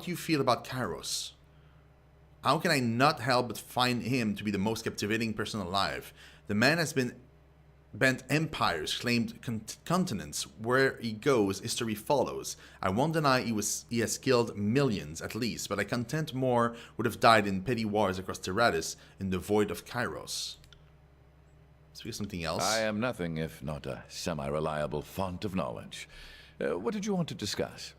do you feel about Kairos? How can I not help but find him to be the most captivating person alive? The man has been bent empires, claimed continents. Where he goes, history follows. I won't deny he has killed millions at least, but I contend more would have died in petty wars across Tyranny in the void of Kairos. Speak something else. I am nothing if not a semi-reliable font of knowledge. What did you want to discuss?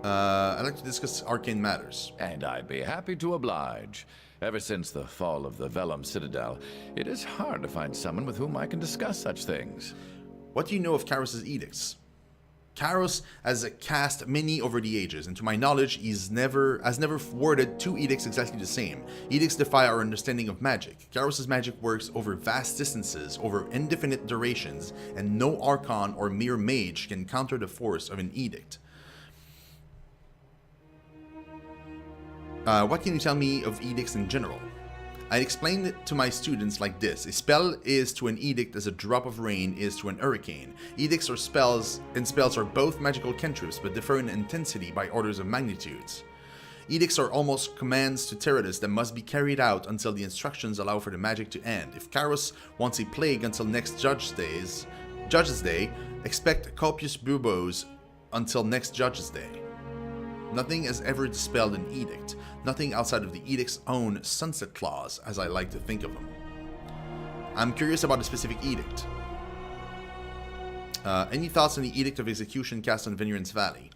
I'd like to discuss arcane matters. And I'd be happy to oblige. Ever since the fall of the Vellum Citadel, it is hard to find someone with whom I can discuss such things. What do you know of Kairos' edicts? Kairos has cast many over the ages, and to my knowledge, has never worded two edicts exactly the same. Edicts defy our understanding of magic. Kairos' magic works over vast distances, over indefinite durations, and no archon or mere mage can counter the force of an edict. What can you tell me of edicts in general? I explained it to my students like this. A spell is to an edict as a drop of rain is to an hurricane. Edicts or spells are both magical cantrips but differ in intensity by orders of magnitudes. Edicts are almost commands to Tyranny that must be carried out until the instructions allow for the magic to end. If Kairos wants a plague until next Judge's Day, expect copious buboes until next Judge's Day. Nothing has ever dispelled an edict. Nothing outside of the edict's own sunset clause, as I like to think of them. I'm curious about a specific edict. Any thoughts on the Edict of Execution cast on Vineyard's Valley?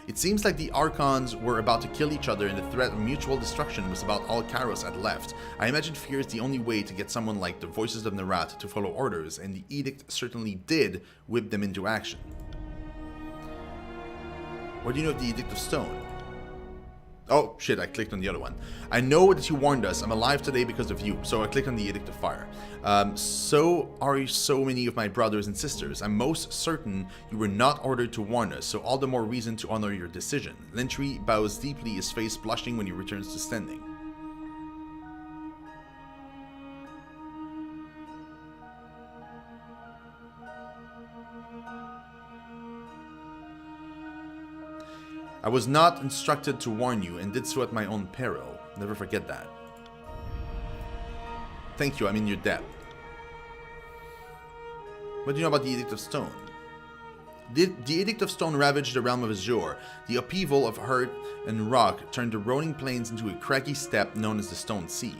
It seems like the Archons were about to kill each other and the threat of mutual destruction was about all Kairos had left. I imagine fear is the only way to get someone like the Voices of Nerat to follow orders, and the Edict certainly did whip them into action. What do you know of the Edict of Stone? Oh, shit, I clicked on the other one. I know that you warned us. I'm alive today because of you. So I clicked on the Edict of Fire. So are so many of my brothers and sisters. I'm most certain you were not ordered to warn us, so all the more reason to honor your decision. Lintry bows deeply, his face blushing when he returns to standing. I was not instructed to warn you and did so at my own peril. Never forget that. Thank you, I'm in your debt. What do you know about the Edict of Stone? The Edict of Stone ravaged the realm of Azure. The upheaval of earth and rock turned the rolling plains into a craggy steppe known as the Stone Sea.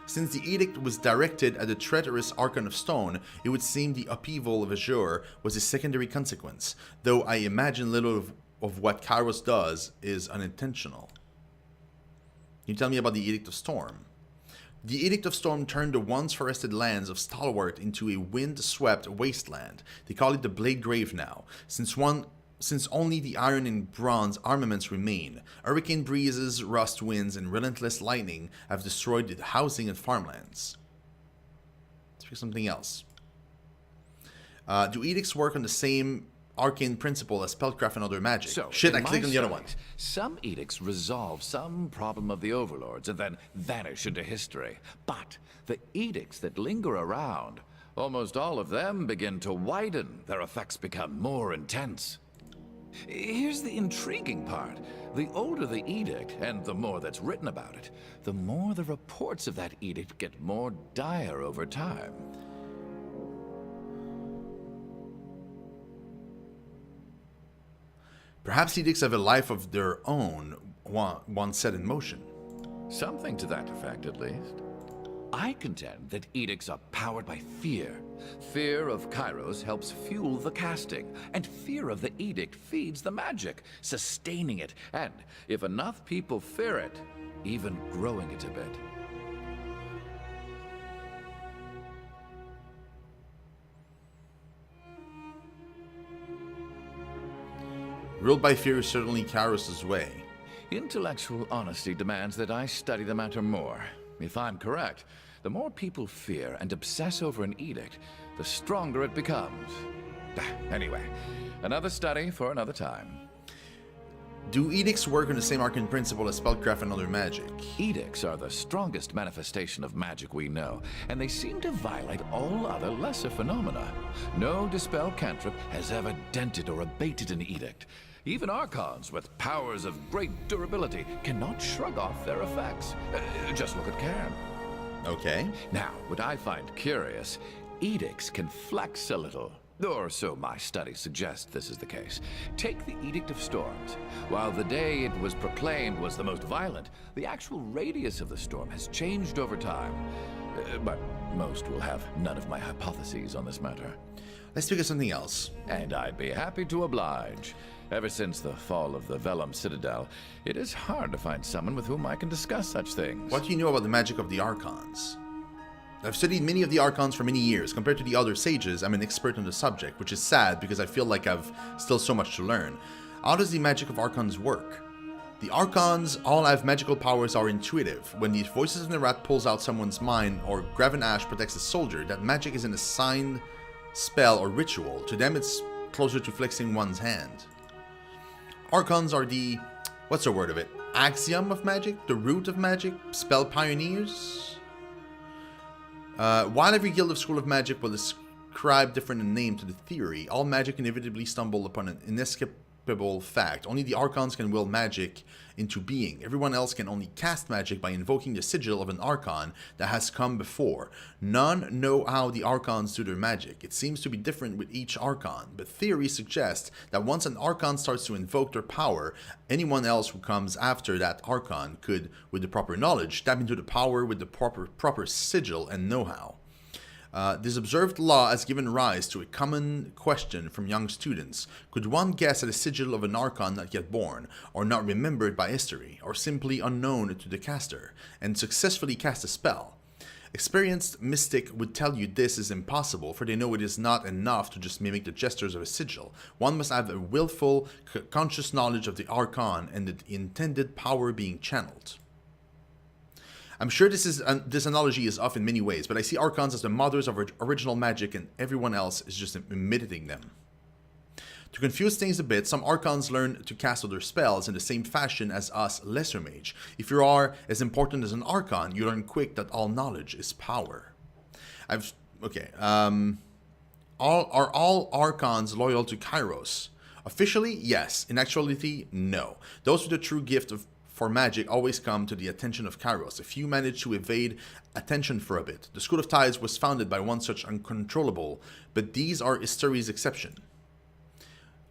Since the edict was directed at the treacherous Archon of Stone, it would seem the upheaval of Azure was a secondary consequence, though I imagine little of what Kairos does is unintentional. Can you tell me about the Edict of Storm? The Edict of Storm turned the once forested lands of Stalwart into a wind-swept wasteland. They call it the Blade Grave now, since only the iron and bronze armaments remain. Hurricane breezes, rust winds, and relentless lightning have destroyed the housing and farmlands. Let's pick something else. Do edicts work on the same arcane principle as spellcraft and other magic? So, shit, I clicked on the other one. Some edicts resolve some problem of the overlords and then vanish into history. But the edicts that linger around, almost all of them begin to widen. Their effects become more intense. Here's the intriguing part. The older the edict, and the more that's written about it, the more the reports of that edict get more dire over time. Perhaps edicts have a life of their own, once set in motion. Something to that effect, at least. I contend that edicts are powered by fear. Fear of Kairos helps fuel the casting, and fear of the edict feeds the magic, sustaining it, and, if enough people fear it, even growing it a bit. Ruled by fear is certainly Kairos' way. Intellectual honesty demands that I study the matter more. If I'm correct, the more people fear and obsess over an edict, the stronger it becomes. Anyway, another study for another time. Do edicts work on the same arcane principle as spellcraft and other magic? Edicts are the strongest manifestation of magic we know, and they seem to violate all other lesser phenomena. No dispel cantrip has ever dented or abated an edict. Even Archons with powers of great durability cannot shrug off their effects. Just look at Cairn. Okay. Now, what I find curious, edicts can flex a little. Or so my studies suggest this is the case. Take the Edict of Storms. While the day it was proclaimed was the most violent, the actual radius of the storm has changed over time. But most will have none of my hypotheses on this matter. Let's speak of something else. And I'd be happy to oblige. Ever since the fall of the Vellum Citadel, it is hard to find someone with whom I can discuss such things. What do you know about the magic of the Archons? I've studied many of the Archons for many years. Compared to the other sages, I'm an expert on the subject, which is sad because I feel like I've still so much to learn. How does the magic of Archons work? The Archons all have magical powers are intuitive. When the Voices in the Rat pulls out someone's mind or Graven Ash protects a soldier, that magic is an assigned spell or ritual. To them it's closer to flexing one's hand. Archons are the, what's the word of it? Axiom of magic? The root of magic? Spell pioneers? While every guild of School of Magic will ascribe different name to the theory, all magic inevitably stumble upon an inescapable fact. Only the Archons can will magic into being. Everyone else can only cast magic by invoking the sigil of an Archon that has come before. None know how the Archons do their magic. It seems to be different with each Archon, but theory suggests that once an Archon starts to invoke their power, anyone else who comes after that Archon could, with the proper knowledge, tap into the power with the proper sigil and know-how. This observed law has given rise to a common question from young students. Could one guess at a sigil of an Archon not yet born, or not remembered by history, or simply unknown to the caster, and successfully cast a spell? Experienced mystic would tell you this is impossible, for they know it is not enough to just mimic the gestures of a sigil. One must have a willful, conscious knowledge of the Archon and the intended power being channeled. I'm sure this analogy is off in many ways, but I see Archons as the mothers of original magic and everyone else is just imitating them. To confuse things a bit, some Archons learn to cast other spells in the same fashion as us lesser mage. If you are as important as an Archon, you learn quick that all knowledge is power. Are all Archons loyal to Kairos? Officially, yes. In actuality, no. Those with the true gift for magic always come to the attention of Kairos. A few manage to evade attention for a bit. The School of Tides was founded by one such uncontrollable, but these are history's exception.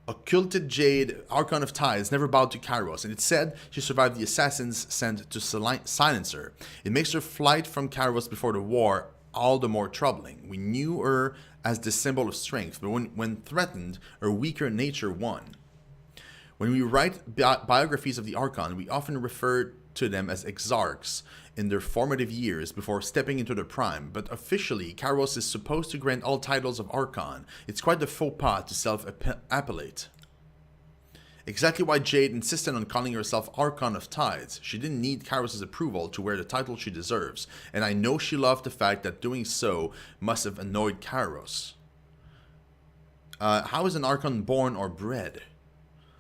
Occulted Jade, Archon of Tides, never bowed to Kairos, and it's said she survived the assassins sent to silence her. It makes her flight from Kairos before the war all the more troubling. We knew her as the symbol of strength, but when threatened, her weaker nature won. When we write biographies of the Archon, we often refer to them as exarchs in their formative years before stepping into their prime, but officially, Kairos is supposed to grant all titles of Archon. It's quite the faux pas to self-appellate. Exactly why Jade insisted on calling herself Archon of Tides. She didn't need Kairos' approval to wear the title she deserves, and I know she loved the fact that doing so must have annoyed Kairos. How is an Archon born or bred?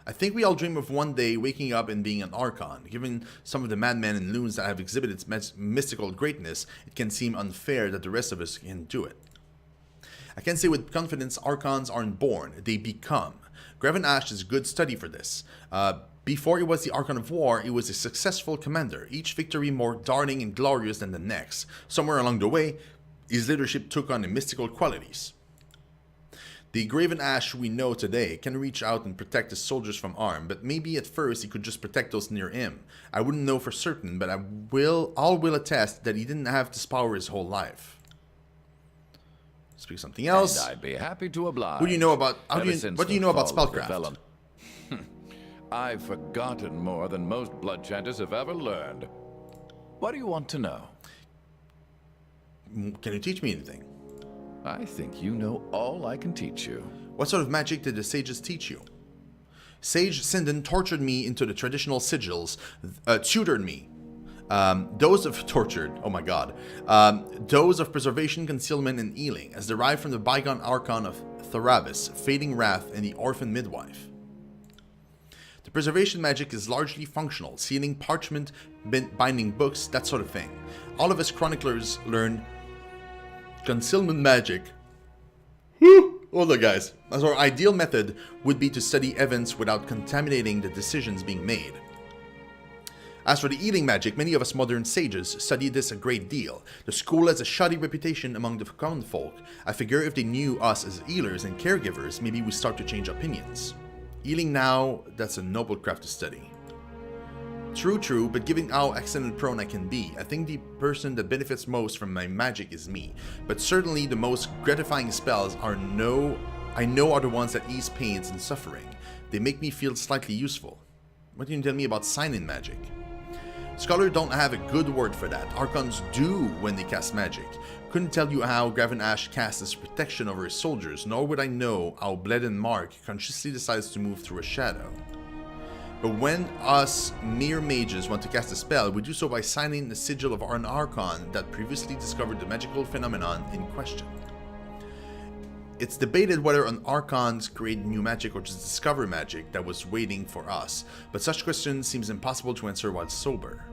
I think we all dream of one day waking up and being an Archon. Given some of the madmen and loons that have exhibited mystical greatness, it can seem unfair that the rest of us can do it. I can say with confidence Archons aren't born, they become. Graven Ash is a good study for this. Before it was the Archon of War, it was a successful commander, each victory more darting and glorious than the next. Somewhere along the way, his leadership took on the mystical qualities. The Graven Ash we know today can reach out and protect his soldiers from harm, but maybe at first he could just protect those near him. I wouldn't know for certain, but all will attest that he didn't have this power his whole life. Speak something else. And I'd be happy to oblige. What do you know about spellcraft? I've forgotten more than most blood chanters have ever learned. What do you want to know? Can you teach me anything? I think you know all I can teach you. What sort of magic did the sages teach you? Sage Sinden tortured me into the traditional sigils, tutored me. Those of preservation, concealment, and healing, as derived from the bygone Archon of Tharabis, Fading Wrath, and the Orphan Midwife. The preservation magic is largely functional, sealing parchment, binding books, that sort of thing. All of us chroniclers learn concealment magic Hold on, guys. As our ideal method would be to study events without contaminating the decisions being made. As for the healing magic, many of us modern sages study this a great deal. The school has a shoddy reputation among the common folk. I figure if they knew us as healers and caregivers, maybe we start to change opinions. Healing now, that's a noble craft to study. True, but given how accident prone I can be, I think the person that benefits most from my magic is me. But certainly the most gratifying spells I know are the ones that ease pains and suffering. They make me feel slightly useful. What can you tell me about sign-in magic? Scholars don't have a good word for that. Archons do when they cast magic. Couldn't tell you how Graven Ash casts his protection over his soldiers, nor would I know how Bled and Mark consciously decides to move through a shadow. But when us mere mages want to cast a spell, we do so by signing the sigil of an Archon that previously discovered the magical phenomenon in question. It's debated whether an Archons create new magic or just discover magic that was waiting for us, but such question seems impossible to answer while sober.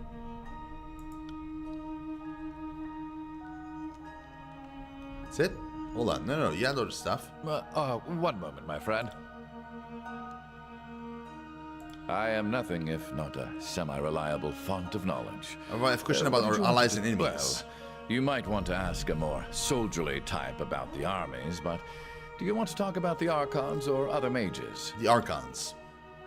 That's it? Hold on, no, you had other stuff. One moment, my friend. I am nothing if not a semi-reliable font of knowledge. I have a question about our allies and enemies. Well, you might want to ask a more soldierly type about the armies, but do you want to talk about the Archons or other mages? The Archons.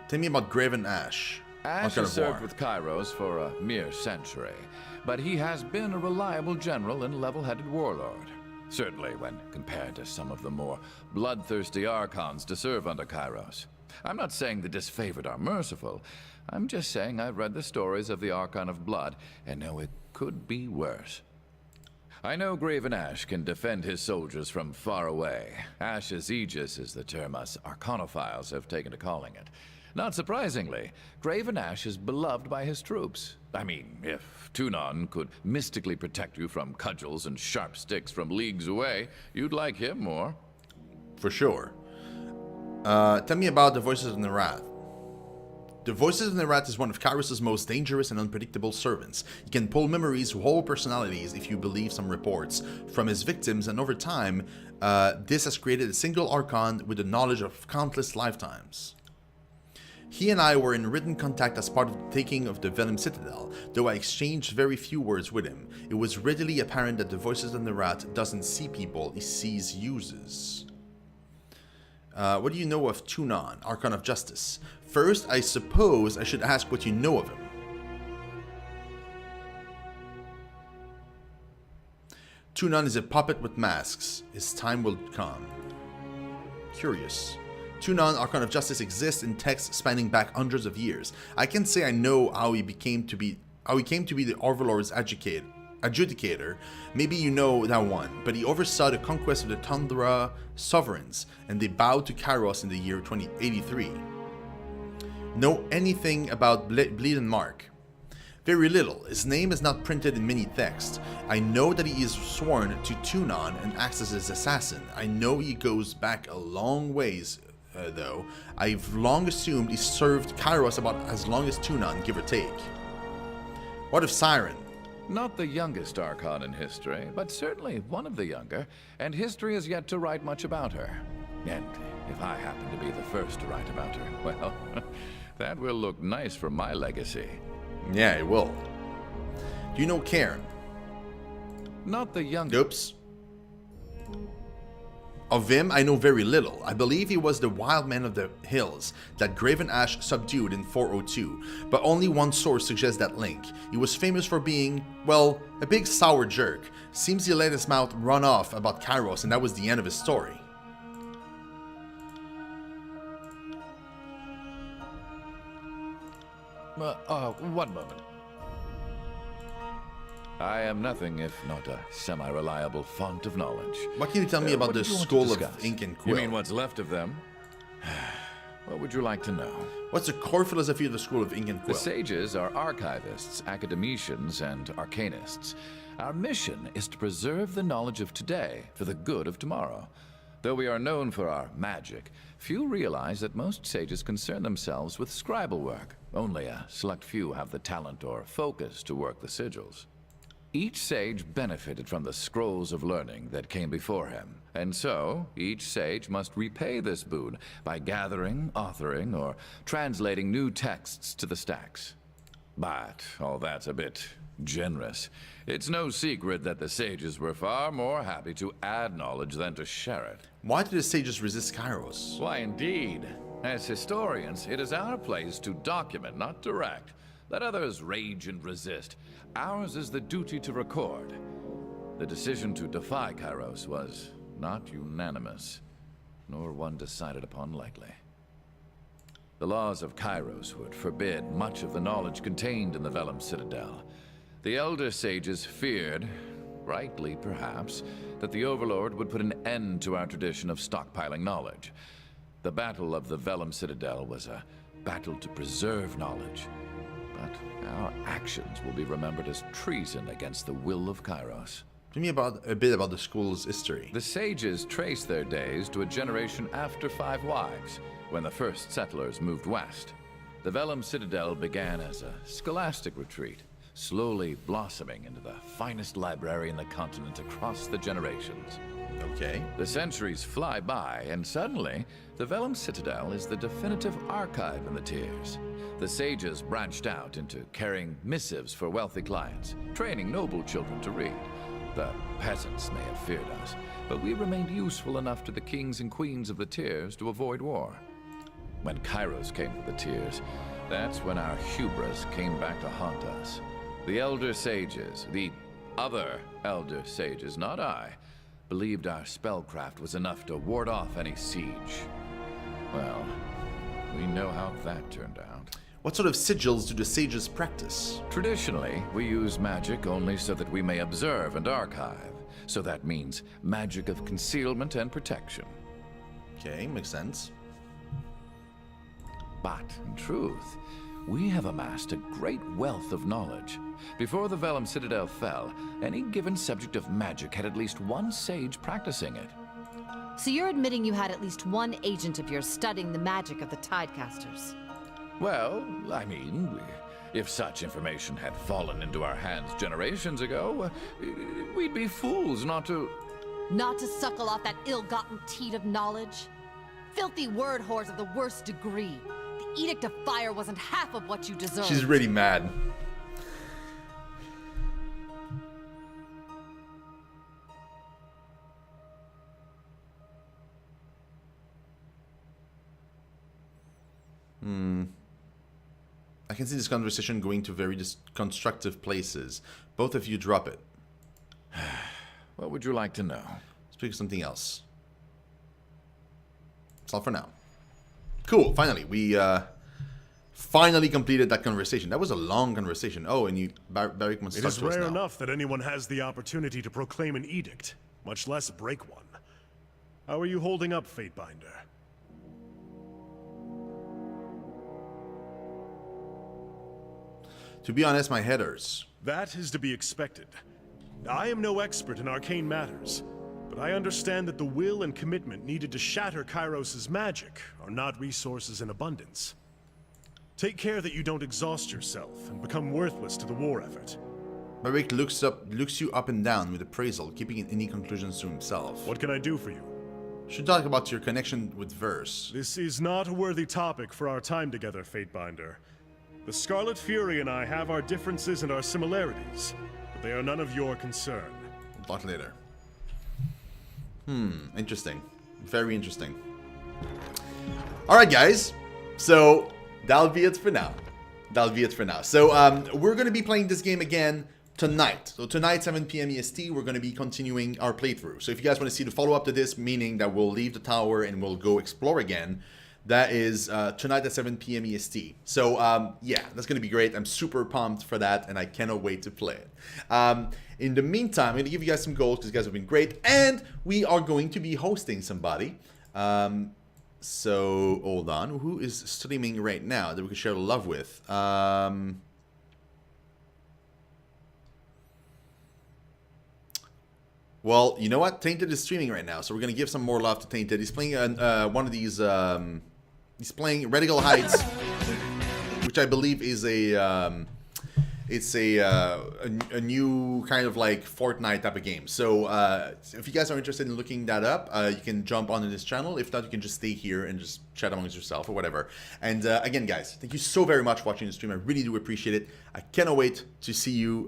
Tell me about Graven Ash. Ash has served with Kairos for a mere century, but he has been a reliable general and level-headed warlord. Certainly when compared to some of the more bloodthirsty Archons to serve under Kairos. I'm not saying the disfavored are merciful. I'm just saying I've read the stories of the Archon of Blood and know it could be worse. I know Graven Ash can defend his soldiers from far away. Ash's Aegis is the term us Arcanophiles have taken to calling it. Not surprisingly, Graven Ash is beloved by his troops. I mean, if Tunon could mystically protect you from cudgels and sharp sticks from leagues away, you'd like him more. For sure. Tell me about the Voices of Nerat. The Voices of Nerat is one of Kairos' most dangerous and unpredictable servants. He can pull memories, whole personalities, if you believe some reports, from his victims, and over time, this has created a single Archon with the knowledge of countless lifetimes. He and I were in written contact as part of the taking of the Venom Citadel, though I exchanged very few words with him. It was readily apparent that the Voices of Nerat doesn't see people, he sees uses. What do you know of Tunon, Archon of Justice? First, I suppose I should ask what you know of him. Tunon is a puppet with masks. His time will come. Curious. Tunon, Archon of Justice, exists in texts spanning back hundreds of years. I can say I know how he came to be the Overlord's adjudicator. Maybe you know that one, but he oversaw the conquest of the Tundra sovereigns, and they bowed to Kairos in the year 2083. Know anything about Bleed and Mark? Very little. His name is not printed in many texts. I know that he is sworn to Tunon and acts as his assassin. I know he goes back a long ways, though. I've long assumed he served Kairos about as long as Tunon, give or take. What of Siren? Not the youngest Archon in history, but certainly one of the younger, and history has yet to write much about her. And if I happen to be the first to write about her, well, that will look nice for my legacy. Yeah, it will. Do you know Cairn? Not the youngest. Oops. Of him, I know very little. I believe he was the wild man of the hills that Graven Ash subdued in 402, but only one source suggests that link. He was famous for being, well, a big sour jerk. Seems he let his mouth run off about Kairos, and that was the end of his story. One moment. I am nothing if not a semi-reliable font of knowledge. What can you tell me about the School of Ink and Quill? You mean what's left of them? What would you like to know? What's the core philosophy of the School of Ink and Quill? The sages are archivists, academicians, and arcanists. Our mission is to preserve the knowledge of today for the good of tomorrow. Though we are known for our magic, few realize that most sages concern themselves with scribal work. Only a select few have the talent or focus to work the sigils. Each sage benefited from the scrolls of learning that came before him, and so each sage must repay this boon by gathering, authoring, or translating new texts to the stacks. But all that's a bit generous. It's no secret that the sages were far more happy to add knowledge than to share it. Why did the sages resist Kairos? Why, indeed. As historians, it is our place to document, not direct. Let others rage and resist. Ours is the duty to record. The decision to defy Kairos was not unanimous, nor one decided upon lightly. The laws of Kairos would forbid much of the knowledge contained in the Vellum Citadel. The elder sages feared, rightly perhaps, that the Overlord would put an end to our tradition of stockpiling knowledge. The Battle of the Vellum Citadel was a battle to preserve knowledge. But our actions will be remembered as treason against the will of Kairos. Tell me a bit about the school's history. The sages trace their days to a generation after 5 Wives, when the first settlers moved west. The Vellum Citadel began as a scholastic retreat, slowly blossoming into the finest library in the continent across the generations. Okay. The centuries fly by, and suddenly, the Vellum Citadel is the definitive archive in the tiers. The sages branched out into carrying missives for wealthy clients, training noble children to read. The peasants may have feared us, but we remained useful enough to the kings and queens of the tiers to avoid war. When Kairos came to the tiers, that's when our hubris came back to haunt us. The elder sages, the other elder sages, not I, believed our spellcraft was enough to ward off any siege. Well, we know how that turned out. What sort of sigils do the sages practice? Traditionally, we use magic only so that we may observe and archive. So that means magic of concealment and protection. Okay, makes sense. But, in truth, we have amassed a great wealth of knowledge. Before the Vellum Citadel fell, any given subject of magic had at least one sage practicing it. So you're admitting you had at least one agent of yours studying the magic of the Tidecasters? Well, I mean, if such information had fallen into our hands generations ago, we'd be fools not to... Not to suckle off that ill-gotten teat of knowledge? Filthy word whores of the worst degree. The Edict of Fire wasn't half of what you deserve. She's really mad. I can see this conversation going to very constructive places. Both of you drop it. What would you like to know? Speak of something else. That's all for now. Cool, finally. We finally completed that conversation. That was a long conversation. Oh, and you, Barrick must It talk is to us rare now. enough that anyone has the opportunity to proclaim an edict, much less break one. How are you holding up, Fatebinder? To be honest, my head hurts. That is to be expected. I am no expert in arcane matters, but I understand that the will and commitment needed to shatter Kairos' magic are not resources in abundance. Take care that you don't exhaust yourself and become worthless to the war effort. Barrick looks you up and down with appraisal, keeping any conclusions to himself. What can I do for you? Should talk about your connection with Verse. This is not a worthy topic for our time together, Fatebinder. The Scarlet Fury and I have our differences and our similarities, but they are none of your concern. We'll talk later. Interesting. Very interesting. Alright guys, so that'll be it for now. So we're going to be playing this game again tonight. So tonight, 7 PM EST, we're going to be continuing our playthrough. So if you guys want to see the follow-up to this, meaning that we'll leave the tower and we'll go explore again, that is tonight at 7 PM EST. So yeah, that's going to be great. I'm super pumped for that, and I cannot wait to play it. In the meantime, I'm going to give you guys some goals because you guys have been great, and we are going to be hosting somebody. So hold on, who is streaming right now that we can share the love with? Well, you know what? Tainted is streaming right now, so we're gonna give some more love to Tainted. He's playing one of these. He's playing Radical Heights, which I believe is it's a new kind of like Fortnite type of game. So if you guys are interested in looking that up, you can jump onto this channel. If not, you can just stay here and just chat amongst yourself or whatever. And again, guys, thank you so very much for watching the stream. I really do appreciate it. I cannot wait to see you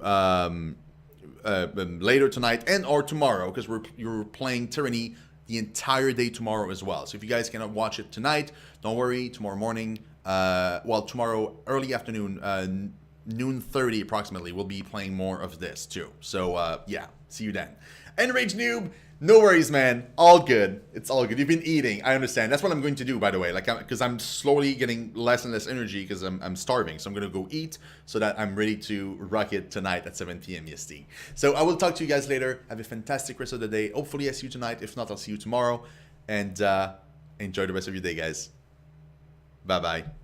later tonight and or tomorrow, because you're playing Tyranny the entire day tomorrow as well. So if you guys cannot watch it tonight, don't worry. Tomorrow morning, tomorrow early afternoon, noon 30 approximately, we'll be playing more of this too. So yeah, see you then. Enraged Noob, no worries, man. All good. It's all good. You've been eating. I understand. That's what I'm going to do, by the way. Like, because I'm slowly getting less and less energy because I'm starving. So I'm going to go eat so that I'm ready to rock it tonight at 7 p.m. EST. So I will talk to you guys later. Have a fantastic rest of the day. Hopefully I see you tonight. If not, I'll see you tomorrow. And enjoy the rest of your day, guys. Bye-bye.